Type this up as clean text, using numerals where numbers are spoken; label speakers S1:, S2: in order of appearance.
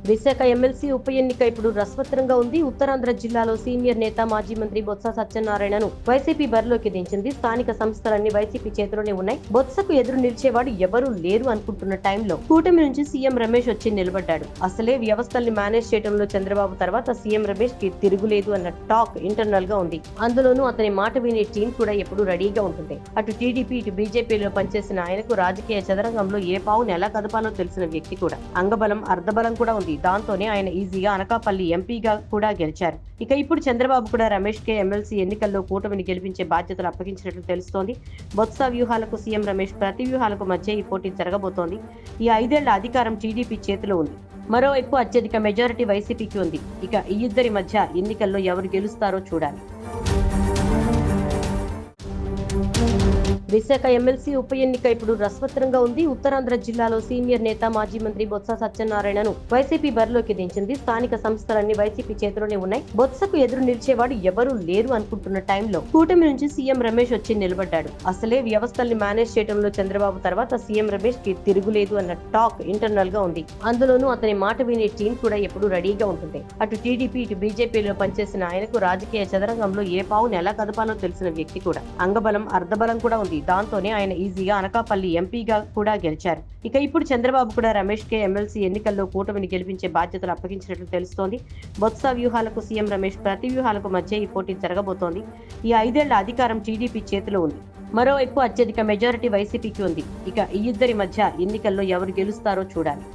S1: Visakha MLC ఉప ఎన్నిక ఇప్పుడు రసవత్తరంగా ఉంది. ఉత్తరాంధ్ర జిల్లాలో సీనియర్ నేత మాజీ మంత్రి బొత్స సత్యనారాయణను వైసీపీ బరిలోకి దించింది. స్థానిక సంస్థలన్నీ వైసీపీ చేతిలోనే ఉన్నాయి. బొత్సకు ఎదురు నిలిచేవాడు ఎవరూ లేరు అనుకుంటున్న టైంలో కూటమి నుంచి సీఎం రమేష్ వచ్చి నిలబడ్డాడు. అసలే వ్యవస్థల్ని మేనేజ్ చేయడంలో చంద్రబాబు తర్వాత సీఎం రమేష్ కి తిరుగులేదు అన్న టాక్ ఇంటర్నల్ గా ఉంది. అందులోనూ అతని మాట వినే టీం కూడా ఎప్పుడు రెడీగా ఉంటుంది. అటు టీడీపీ ఇటు బీజేపీలో పనిచేసిన ఆయనకు రాజకీయ చదరంగంలో ఏ పావును ఎలా కదపాలో తెలిసిన వ్యక్తి కూడా. అంగబలం అర్ధబలం కూడా ఉంది. దాంతోనే ఆయన ఈజీగా అనకాపల్లి ఎంపీగా కూడా గెలిచారు. ఇక ఇప్పుడు చంద్రబాబు కూడా రమేష్ కే ఎమ్మెల్సీ ఎన్నికల్లో కూటమిని గెలిపించే బాధ్యతలు అప్పగించినట్లు తెలుస్తోంది. బొత్స వ్యూహాలకు సీఎం రమేష్ ప్రతి వ్యూహాలకు మధ్య ఈ పోటీ జరగబోతోంది. ఈ 5 ఏళ్ల అధికారం టీడీపీ చేతిలో ఉంది. మరోవైపు అత్యధిక మెజారిటీ వైసీపీకి ఉంది. ఇక ఈ ఇద్దరి మధ్య ఎన్నికల్లో ఎవరు గెలుస్తారో చూడాలి. విశాఖ ఎమ్మెల్సీ ఉప ఎన్నిక ఇప్పుడు రసవత్తరంగా ఉంది. ఉత్తరాంధ్ర జిల్లాలో సీనియర్ నేత మాజీ మంత్రి బొత్స సత్యనారాయణను వైసీపీ బరిలోకి దించింది. స్థానిక సంస్థలన్నీ వైసీపీ చేతిలోనే ఉన్నాయి. బొత్సకు ఎదురు నిలిచేవాడు ఎవరూ లేరు అనుకుంటున్న టైంలో కూటమి నుంచి సీఎం రమేష్ వచ్చి నిలబడ్డాడు. అసలే వ్యవస్థల్ని మేనేజ్ చేయడంలో చంద్రబాబు తర్వాత సీఎం రమేష్ కి తిరుగులేదు అన్న టాక్ ఇంటర్నల్ గా ఉంది. అందులోనూ అతని మాట వినే టీం కూడా ఎప్పుడు రెడీగా ఉంటుంది. అటు టీడీపీ ఇటు బీజేపీలో పనిచేసిన ఆయనకు రాజకీయ చదరంగంలో ఏ పావును ఎలా కదపాలో తెలిసిన వ్యక్తి కూడా. అంగబలం అర్ధబలం కూడా ఉంది. దాంతోనే ఆయన ఈజీగా అనకాపల్లి ఎంపీగా కూడా గెలిచారు. ఇక ఇప్పుడు చంద్రబాబు కూడా రమేష్ కే ఎమ్మెల్సీ ఎన్నికల్లో కూటమిని గెలిపించే బాధ్యతలు అప్పగించినట్లు తెలుస్తోంది. బొత్స వ్యూహాలకు సీఎం రమేష్ ప్రతి వ్యూహాలకు మధ్య ఈ పోటీ జరగబోతోంది. ఈ 5 ఏళ్ల అధికారం టీడీపీ చేతిలో ఉంది. మరోవైపు అత్యధిక మెజారిటీ వైసీపీకి ఉంది. ఇక ఈ ఇద్దరి మధ్య ఎన్నికల్లో ఎవరు గెలుస్తారో చూడాలి.